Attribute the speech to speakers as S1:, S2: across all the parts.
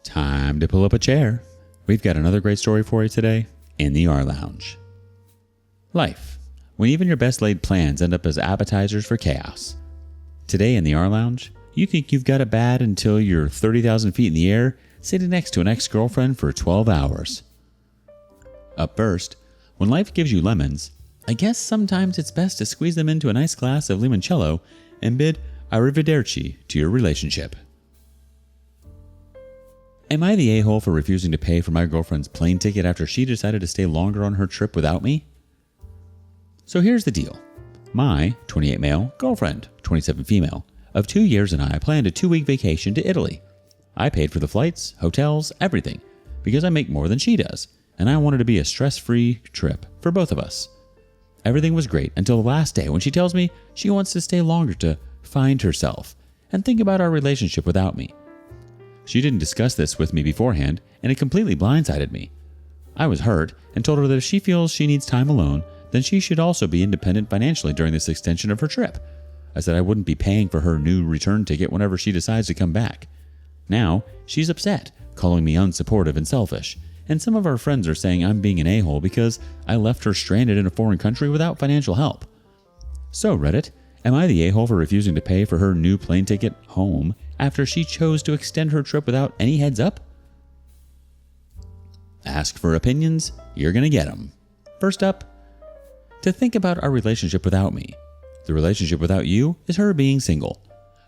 S1: Time to pull up a chair. We've got another great story for you today in the rLounge. Life, when even your best laid plans end up as appetizers for chaos. Today in the rLounge, you think you've got it bad until you're 30,000 feet in the air sitting next to an ex-girlfriend for 12 hours. Up first, when life gives you lemons, I guess sometimes it's best to squeeze them into a nice glass of limoncello and bid arrivederci to your relationship. Am I the a-hole for refusing to pay for my girlfriend's plane ticket after she decided to stay longer on her trip without me? So here's the deal. My 28 male girlfriend, 27 female, of 2 years and I planned a 2-week vacation to Italy. I paid for the flights, hotels, everything, because I make more than she does, and I wanted to be a stress-free trip for both of us. Everything was great until the last day when she tells me she wants to stay longer to find herself and think about our relationship without me. She didn't discuss this with me beforehand, and it completely blindsided me. I was hurt and told her that if she feels she needs time alone, then she should also be independent financially during this extension of her trip. I said I wouldn't be paying for her new return ticket whenever she decides to come back. Now, she's upset, calling me unsupportive and selfish, and some of our friends are saying I'm being an a-hole because I left her stranded in a foreign country without financial help. So Reddit, am I the a-hole for refusing to pay for her new plane ticket home after she chose to extend her trip without any heads up? Ask for opinions, you're gonna get them. First up, to think about our relationship without me. The relationship without you is her being single.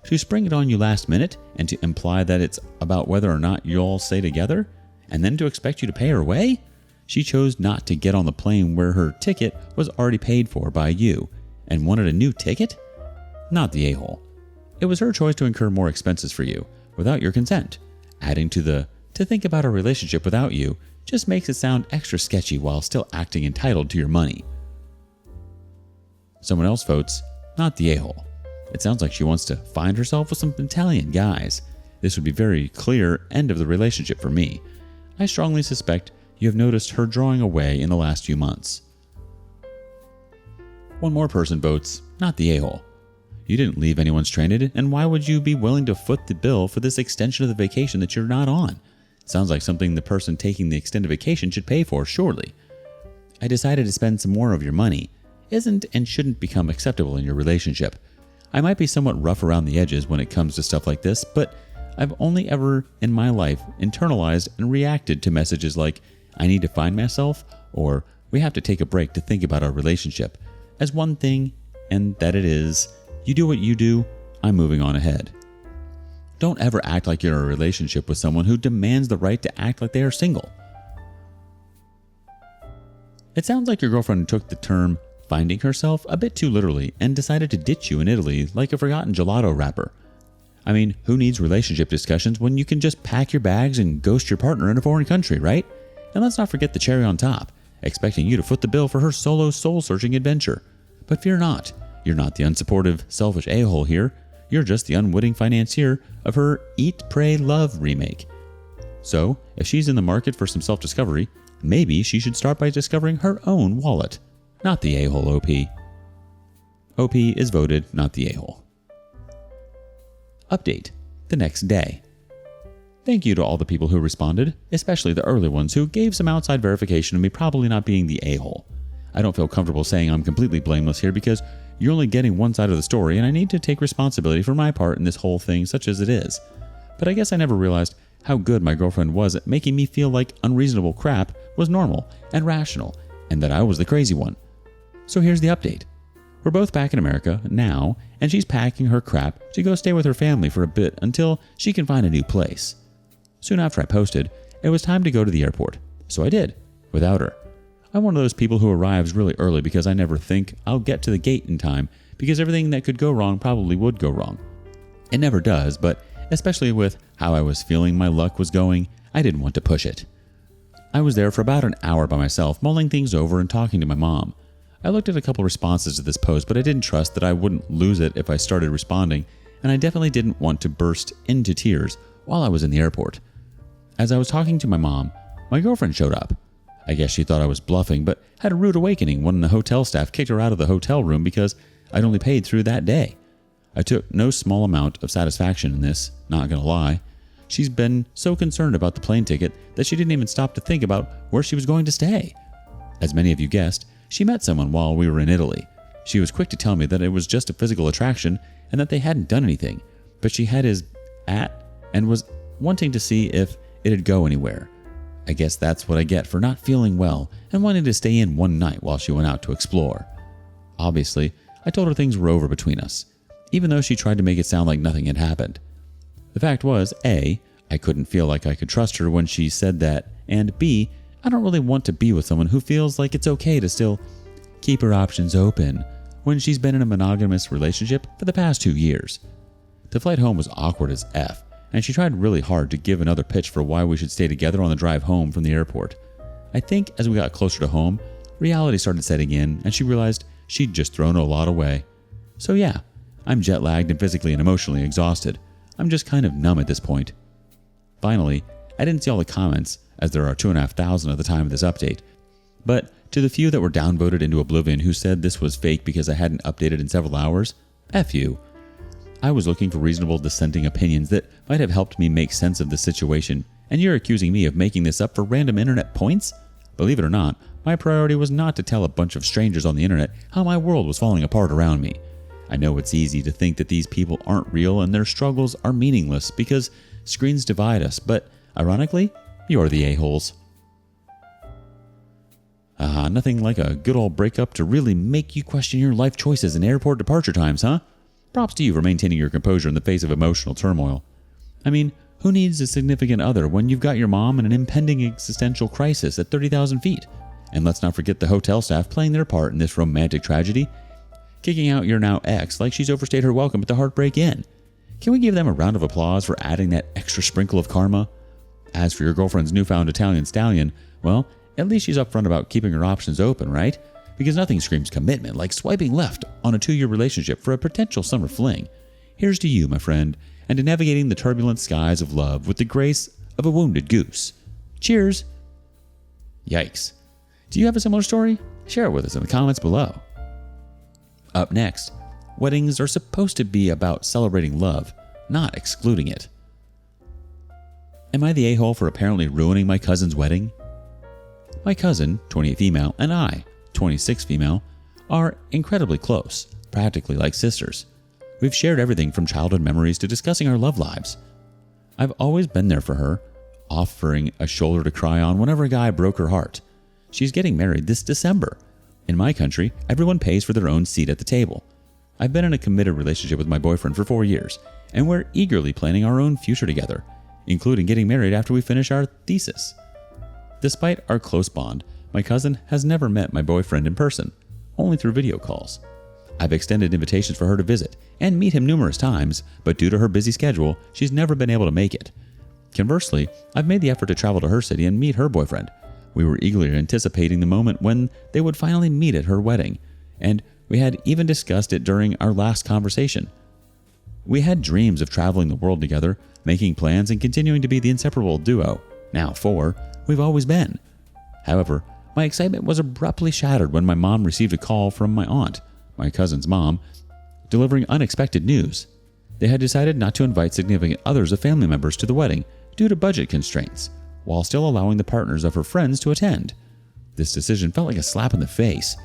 S1: To spring it on you last minute and to imply that it's about whether or not you'll stay together, and then to expect you to pay her way? She chose not to get on the plane where her ticket was already paid for by you and wanted a new ticket? Not the a-hole. It was her choice to incur more expenses for you without your consent. Adding to think about a relationship without you just makes it sound extra sketchy while still acting entitled to your money. Someone else votes, not the a-hole. It sounds like she wants to find herself with some Italian guys. This would be very clear end of the relationship for me. I strongly suspect you have noticed her drawing away in the last few months. One more person votes, not the a-hole. You didn't leave anyone stranded, and why would you be willing to foot the bill for this extension of the vacation that you're not on? Sounds like something the person taking the extended vacation should pay for, surely. I decided to spend some more of your money. Isn't and shouldn't become acceptable in your relationship. I might be somewhat rough around the edges when it comes to stuff like this, but I've only ever in my life internalized and reacted to messages like, I need to find myself, or we have to take a break to think about our relationship, as one thing, and that it is, you do what you do, I'm moving on ahead. Don't ever act like you're in a relationship with someone who demands the right to act like they are single. It sounds like your girlfriend took the term finding herself a bit too literally and decided to ditch you in Italy like a forgotten gelato wrapper. I mean, who needs relationship discussions when you can just pack your bags and ghost your partner in a foreign country, right? And let's not forget the cherry on top, expecting you to foot the bill for her solo soul-searching adventure. But fear not, you're not the unsupportive, selfish a-hole here. You're just the unwitting financier of her Eat, Pray, Love remake. So, if she's in the market for some self-discovery, maybe she should start by discovering her own wallet. Not the a-hole, OP. OP is voted not the a-hole. Update. The next day. Thank you to all the people who responded, especially the early ones who gave some outside verification of me probably not being the a-hole. I don't feel comfortable saying I'm completely blameless here because you're only getting one side of the story and I need to take responsibility for my part in this whole thing such as it is. But I guess I never realized how good my girlfriend was at making me feel like unreasonable crap was normal and rational and that I was the crazy one. So here's the update. We're both back in America now, and she's packing her crap to go stay with her family for a bit until she can find a new place. Soon after I posted, it was time to go to the airport, so I did, without her. I'm one of those people who arrives really early because I never think I'll get to the gate in time because everything that could go wrong probably would go wrong. It never does, but especially with how I was feeling my luck was going, I didn't want to push it. I was there for about an hour by myself, mulling things over and talking to my mom. I looked at a couple responses to this post, but I didn't trust that I wouldn't lose it if I started responding, and I definitely didn't want to burst into tears while I was in the airport. As I was talking to my mom, my girlfriend showed up. I guess she thought I was bluffing, but had a rude awakening when the hotel staff kicked her out of the hotel room because I'd only paid through that day. I took no small amount of satisfaction in this, not gonna lie. She's been so concerned about the plane ticket that she didn't even stop to think about where she was going to stay. As many of you guessed, she met someone while we were in Italy. She was quick to tell me that it was just a physical attraction and that they hadn't done anything, but she had his and was wanting to see if it'd go anywhere. I guess that's what I get for not feeling well and wanting to stay in one night while she went out to explore. Obviously, I told her things were over between us, even though she tried to make it sound like nothing had happened. The fact was, A, I couldn't feel like I could trust her when she said that, and B, I don't really want to be with someone who feels like it's okay to still keep her options open when she's been in a monogamous relationship for the past 2 years. The flight home was awkward as F, and she tried really hard to give another pitch for why we should stay together on the drive home from the airport. I think as we got closer to home, reality started setting in and she realized she'd just thrown a lot away. So yeah, I'm jet lagged and physically and emotionally exhausted. I'm just kind of numb at this point. Finally, I didn't see all the comments, as there are 2,500 at the time of this update, but to the few that were downvoted into oblivion who said this was fake because I hadn't updated in several hours, F you. I was looking for reasonable dissenting opinions that might have helped me make sense of the situation, and you're accusing me of making this up for random internet points? Believe it or not, my priority was not to tell a bunch of strangers on the internet how my world was falling apart around me. I know it's easy to think that these people aren't real and their struggles are meaningless because screens divide us, but ironically, you're the a-holes. Nothing like a good old breakup to really make you question your life choices and airport departure times, huh? Props to you for maintaining your composure in the face of emotional turmoil. I mean, who needs a significant other when you've got your mom in an impending existential crisis at 30,000 feet? And let's not forget the hotel staff playing their part in this romantic tragedy, kicking out your now ex like she's overstayed her welcome at the Heartbreak Inn. Can we give them a round of applause for adding that extra sprinkle of karma? As for your girlfriend's newfound Italian stallion, well, at least she's upfront about keeping her options open, right? Because nothing screams commitment like swiping left on a 2-year relationship for a potential summer fling. Here's to you, my friend, and to navigating the turbulent skies of love with the grace of a wounded goose. Cheers! Yikes. Do you have a similar story? Share it with us in the comments below. Up next, weddings are supposed to be about celebrating love, not excluding it. Am I the a-hole for apparently ruining my cousin's wedding? My cousin, 28 female, and I, 26 female, are incredibly close, practically like sisters. We've shared everything from childhood memories to discussing our love lives. I've always been there for her, offering a shoulder to cry on whenever a guy broke her heart. She's getting married this December. In my country, everyone pays for their own seat at the table. I've been in a committed relationship with my boyfriend for 4 years, and we're eagerly planning our own future together, including getting married after we finish our thesis. Despite our close bond, my cousin has never met my boyfriend in person, only through video calls. I've extended invitations for her to visit and meet him numerous times, but due to her busy schedule, she's never been able to make it. Conversely, I've made the effort to travel to her city and meet her boyfriend. We were eagerly anticipating the moment when they would finally meet at her wedding, and we had even discussed it during our last conversation. We had dreams of traveling the world together, making plans and continuing to be the inseparable duo, now 4, we've always been. However, my excitement was abruptly shattered when my mom received a call from my aunt, my cousin's mom, delivering unexpected news. They had decided not to invite significant others of family members to the wedding due to budget constraints, while still allowing the partners of her friends to attend. This decision felt like a slap in the face,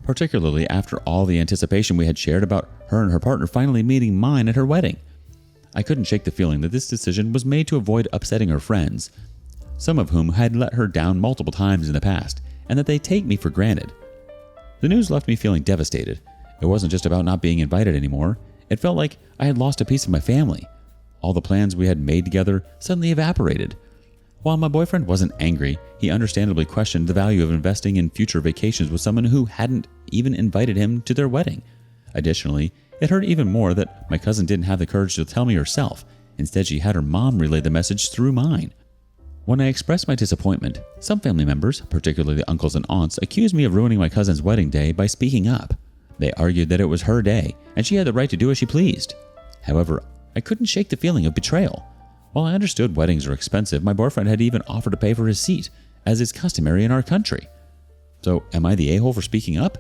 S1: particularly after all the anticipation we had shared about her and her partner finally meeting mine at her wedding. I couldn't shake the feeling that this decision was made to avoid upsetting her friends, some of whom had let her down multiple times in the past, and that they take me for granted. The news left me feeling devastated. It wasn't just about not being invited anymore. It felt like I had lost a piece of my family. All the plans we had made together suddenly evaporated. While my boyfriend wasn't angry, he understandably questioned the value of investing in future vacations with someone who hadn't even invited him to their wedding. Additionally, it hurt even more that my cousin didn't have the courage to tell me herself. Instead, she had her mom relay the message through mine. When I expressed my disappointment, some family members, particularly the uncles and aunts, accused me of ruining my cousin's wedding day by speaking up. They argued that it was her day, and she had the right to do as she pleased. However, I couldn't shake the feeling of betrayal. While I understood weddings are expensive, my boyfriend had even offered to pay for his seat, as is customary in our country. So, am I the a-hole for speaking up?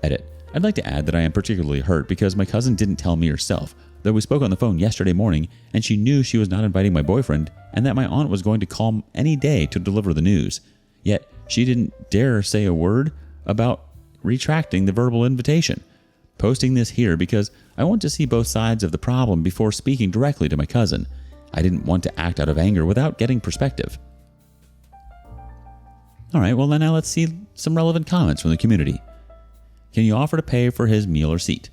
S1: Edit. I'd like to add that I am particularly hurt because my cousin didn't tell me herself, though we spoke on the phone yesterday morning and she knew she was not inviting my boyfriend and that my aunt was going to call any day to deliver the news. Yet she didn't dare say a word about retracting the verbal invitation. Posting this here because I want to see both sides of the problem before speaking directly to my cousin. I didn't want to act out of anger without getting perspective. All right, well then now let's see some relevant comments from the community. Can you offer to pay for his meal or seat?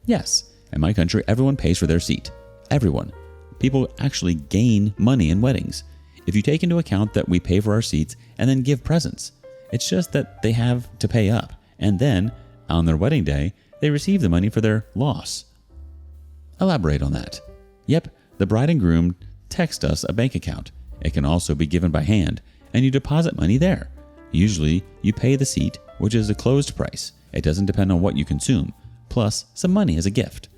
S1: Yes. In my country, everyone pays for their seat. Everyone. People actually gain money in weddings. If you take into account that we pay for our seats and then give presents, it's just that they have to pay up. And then, on their wedding day, they receive the money for their loss. Elaborate on that. Yep, the bride and groom text us a bank account. It can also be given by hand, and you deposit money there. Usually, you pay the seat, which is a closed price. It doesn't depend on what you consume, plus some money as a gift.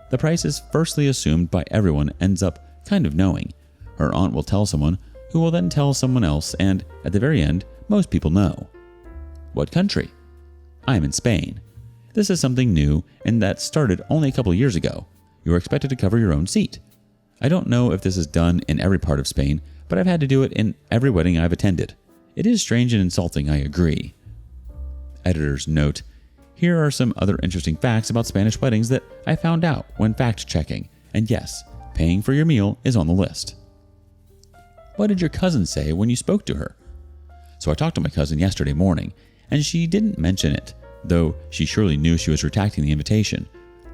S1: The price is firstly assumed by everyone ends up kind of knowing. Her aunt will tell someone, who will then tell someone else, and at the very end, most people know. What country? I'm in Spain. This is something new, and that started only a couple years ago. You are expected to cover your own seat. I don't know if this is done in every part of Spain, but I've had to do it in every wedding I've attended. It is strange and insulting, I agree. Editor's note. Here are some other interesting facts about Spanish weddings that I found out when fact-checking. And yes, paying for your meal is on the list. What did your cousin say when you spoke to her? So I talked to my cousin yesterday morning, and she didn't mention it, though she surely knew she was retracting the invitation.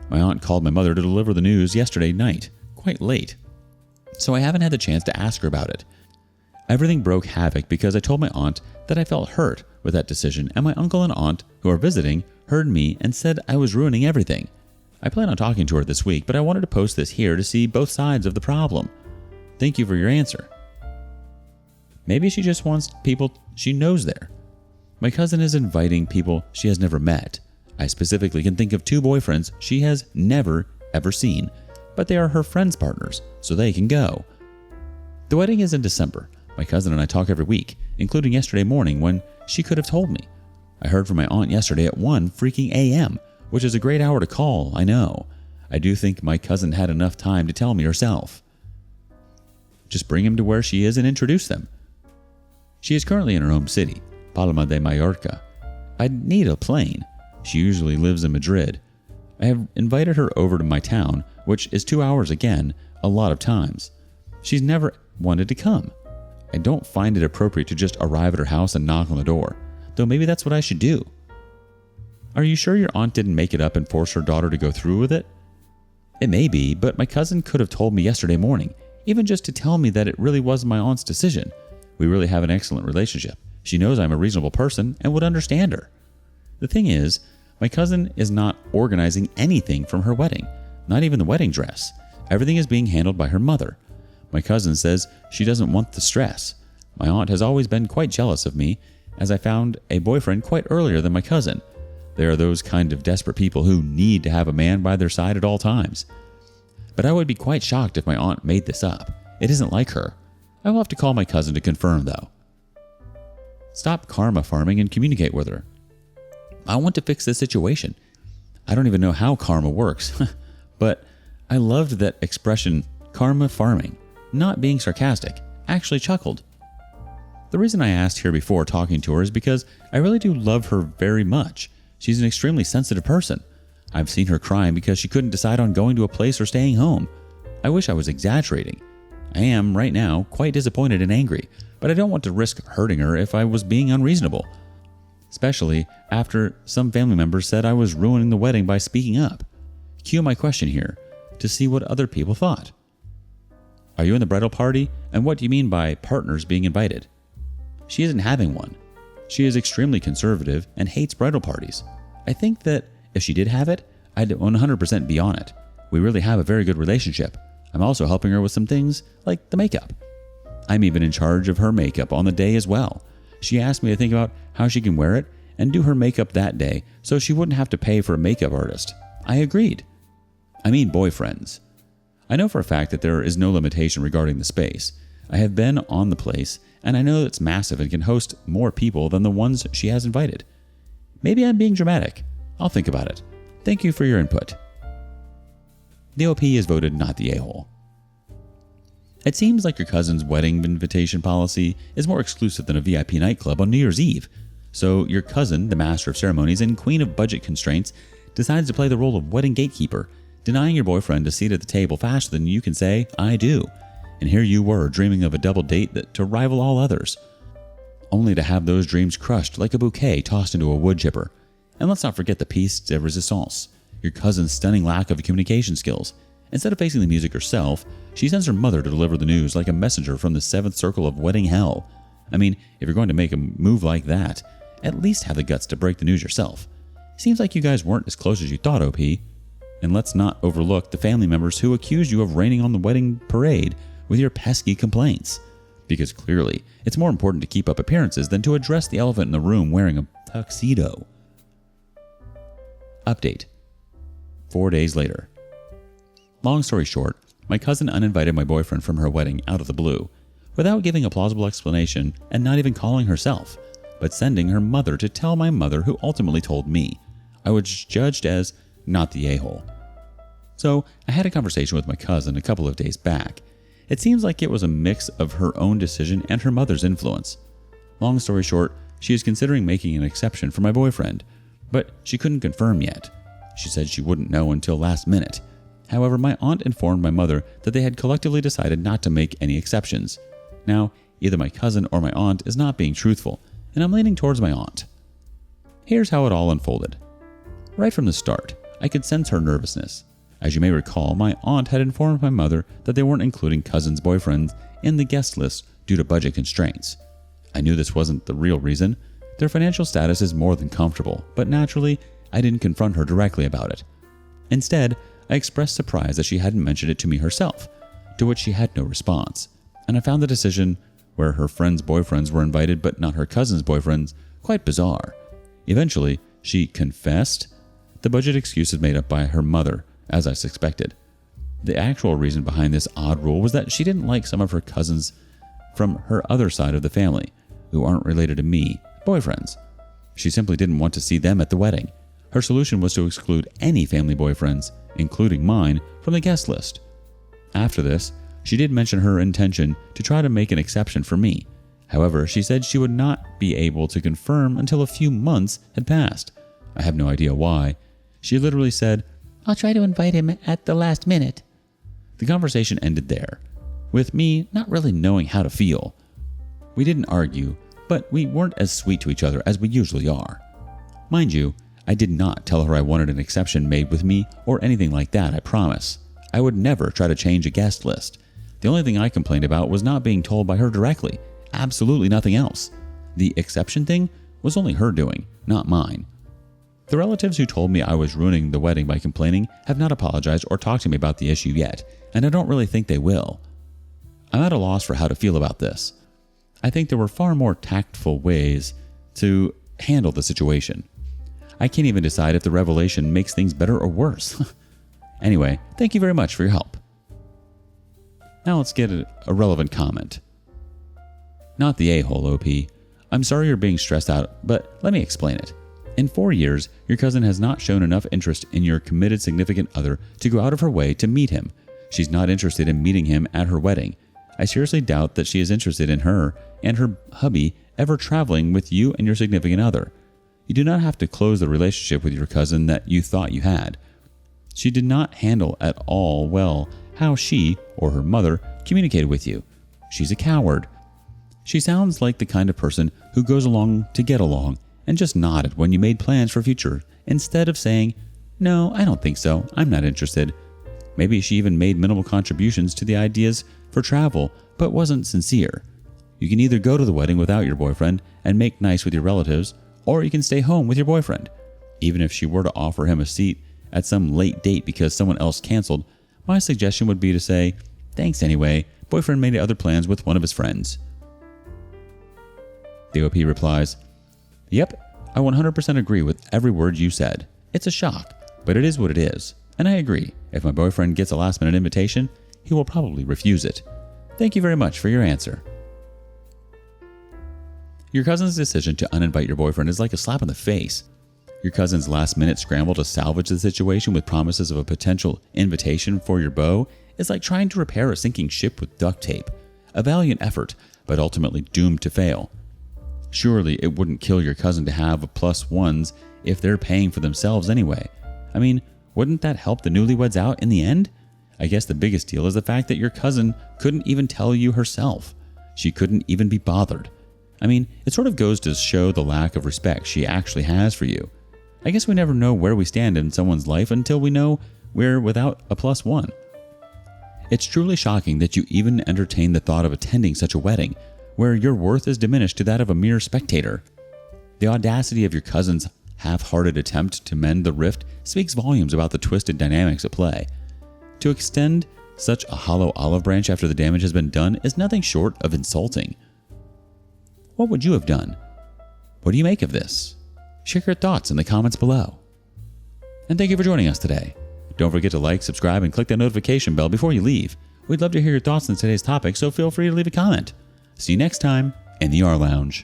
S1: My aunt called my mother to deliver the news yesterday night, quite late. So I haven't had the chance to ask her about it. Everything broke havoc because I told my aunt that I felt hurt with that decision, and my uncle and aunt, who are visiting, heard me and said I was ruining everything. I plan on talking to her this week, but I wanted to post this here to see both sides of the problem. Thank you for your answer. Maybe she just wants people she knows there. My cousin is inviting people she has never met. I specifically can think of 2 boyfriends she has never, ever seen, but they are her friends' partners, so they can go. The wedding is in December. My cousin and I talk every week, including yesterday morning when she could have told me. I heard from my aunt yesterday at 1 freaking a.m., which is a great hour to call, I know. I do think my cousin had enough time to tell me herself. Just bring him to where she is and introduce them. She is currently in her home city, Palma de Mallorca. I'd need a plane. She usually lives in Madrid. I have invited her over to my town, which is 2 hours again, a lot of times. She's never wanted to come. I don't find it appropriate to just arrive at her house and knock on the door, though maybe that's what I should do. Are you sure your aunt didn't make it up and force her daughter to go through with it? It may be, but my cousin could have told me yesterday morning, even just to tell me that it really was my aunt's decision. We really have an excellent relationship. She knows I'm a reasonable person and would understand her. The thing is, my cousin is not organizing anything from her wedding, not even the wedding dress. Everything is being handled by her mother. My cousin says she doesn't want the stress. My aunt has always been quite jealous of me, as I found a boyfriend quite earlier than my cousin. They are those kind of desperate people who need to have a man by their side at all times. But I would be quite shocked if my aunt made this up. It isn't like her. I will have to call my cousin to confirm, though. Stop karma farming and communicate with her. I want to fix this situation. I don't even know how karma works, but I loved that expression, karma farming. Not being sarcastic, actually chuckled. The reason I asked here before talking to her is because I really do love her very much. She's an extremely sensitive person. I've seen her crying because she couldn't decide on going to a place or staying home. I wish I was exaggerating. I am, right now, quite disappointed and angry, but I don't want to risk hurting her if I was being unreasonable. Especially after some family members said I was ruining the wedding by speaking up. Cue my question here, to see what other people thought. Are you in the bridal party, and what do you mean by partners being invited? She isn't having one. She is extremely conservative and hates bridal parties. I think that if she did have it, I'd 100% be on it. We really have a very good relationship. I'm also helping her with some things, like the makeup. I'm even in charge of her makeup on the day as well. She asked me to think about how she can wear it and do her makeup that day so she wouldn't have to pay for a makeup artist. I agreed. I mean boyfriends. I know for a fact that there is no limitation regarding the space. I have been on the place, and I know it's massive and can host more people than the ones she has invited. Maybe I'm being dramatic. I'll think about it. Thank you for your input. The OP is voted not the a-hole. It seems like your cousin's wedding invitation policy is more exclusive than a VIP nightclub on New Year's Eve. So your cousin, the master of ceremonies and queen of budget constraints, decides to play the role of wedding gatekeeper, denying your boyfriend a seat at the table faster than you can say, I do. And here you were dreaming of a double date to rival all others, only to have those dreams crushed like a bouquet tossed into a wood chipper. And let's not forget the piece de resistance, your cousin's stunning lack of communication skills. Instead of facing the music herself, she sends her mother to deliver the news like a messenger from the seventh circle of wedding hell. I mean, if you're going to make a move like that, at least have the guts to break the news yourself. Seems like you guys weren't as close as you thought, OP. And let's not overlook the family members who accused you of raining on the wedding parade with your pesky complaints. Because clearly, it's more important to keep up appearances than to address the elephant in the room wearing a tuxedo. Update. 4 days later. Long story short, my cousin uninvited my boyfriend from her wedding out of the blue, without giving a plausible explanation and not even calling herself, but sending her mother to tell my mother, who ultimately told me. I was judged as not the a-hole. So I had a conversation with my cousin a couple of days back. It seems like it was a mix of her own decision and her mother's influence. Long story short, she is considering making an exception for my boyfriend, but she couldn't confirm yet. She said she wouldn't know until last minute. However, my aunt informed my mother that they had collectively decided not to make any exceptions. Now, either my cousin or my aunt is not being truthful, and I'm leaning towards my aunt. Here's how it all unfolded. Right from the start, I could sense her nervousness. As you may recall, my aunt had informed my mother that they weren't including cousins' boyfriends in the guest list due to budget constraints. I knew this wasn't the real reason. Their financial status is more than comfortable, but naturally, I didn't confront her directly about it. Instead, I expressed surprise that she hadn't mentioned it to me herself, to which she had no response, and I found the decision where her friends' boyfriends were invited but not her cousin's boyfriends quite bizarre. Eventually, she confessed. The budget excuse is made up by her mother, as I suspected. The actual reason behind this odd rule was that she didn't like some of her cousins from her other side of the family, who aren't related to me, boyfriends. She simply didn't want to see them at the wedding. Her solution was to exclude any family boyfriends, including mine, from the guest list. After this, she did mention her intention to try to make an exception for me. However, she said she would not be able to confirm until a few months had passed. I have no idea why. She literally said, I'll try to invite him at the last minute. The conversation ended there, with me not really knowing how to feel. We didn't argue, but we weren't as sweet to each other as we usually are. Mind you, I did not tell her I wanted an exception made with me or anything like that, I promise. I would never try to change a guest list. The only thing I complained about was not being told by her directly. Absolutely nothing else. The exception thing was only her doing, not mine. The relatives who told me I was ruining the wedding by complaining have not apologized or talked to me about the issue yet, and I don't really think they will. I'm at a loss for how to feel about this. I think there were far more tactful ways to handle the situation. I can't even decide if the revelation makes things better or worse. Anyway, thank you very much for your help. Now let's get a relevant comment. Not the a-hole, OP. I'm sorry you're being stressed out, but let me explain it. In 4 years, your cousin has not shown enough interest in your committed significant other to go out of her way to meet him. She's not interested in meeting him at her wedding. I seriously doubt that she is interested in her and her hubby ever traveling with you and your significant other. You do not have to close the relationship with your cousin that you thought you had. She did not handle at all well how she, or her mother, communicated with you. She's a coward. She sounds like the kind of person who goes along to get along and just nodded when you made plans for future instead of saying, no, I don't think so, I'm not interested. Maybe she even made minimal contributions to the ideas for travel but wasn't sincere. You can either go to the wedding without your boyfriend and make nice with your relatives, or you can stay home with your boyfriend. Even if she were to offer him a seat at some late date because someone else canceled, my suggestion would be to say, thanks anyway, boyfriend made other plans with one of his friends. The OP replies, yep, I 100% agree with every word you said. It's a shock, but it is what it is. And I agree, if my boyfriend gets a last minute invitation, he will probably refuse it. Thank you very much for your answer. Your cousin's decision to uninvite your boyfriend is like a slap in the face. Your cousin's last-minute scramble to salvage the situation with promises of a potential invitation for your beau is like trying to repair a sinking ship with duct tape. A valiant effort, but ultimately doomed to fail. Surely it wouldn't kill your cousin to have a plus ones if they're paying for themselves anyway. I mean, wouldn't that help the newlyweds out in the end? I guess the biggest deal is the fact that your cousin couldn't even tell you herself. She couldn't even be bothered. I mean, it sort of goes to show the lack of respect she actually has for you. I guess we never know where we stand in someone's life until we know we're without a plus one. It's truly shocking that you even entertain the thought of attending such a wedding, where your worth is diminished to that of a mere spectator. The audacity of your cousin's half-hearted attempt to mend the rift speaks volumes about the twisted dynamics at play. To extend such a hollow olive branch after the damage has been done is nothing short of insulting. What would you have done? What do you make of this? Share your thoughts in the comments below. And thank you for joining us today. Don't forget to like, subscribe, and click that notification bell before you leave. We'd love to hear your thoughts on today's topic, so feel free to leave a comment. See you next time in the rLounge.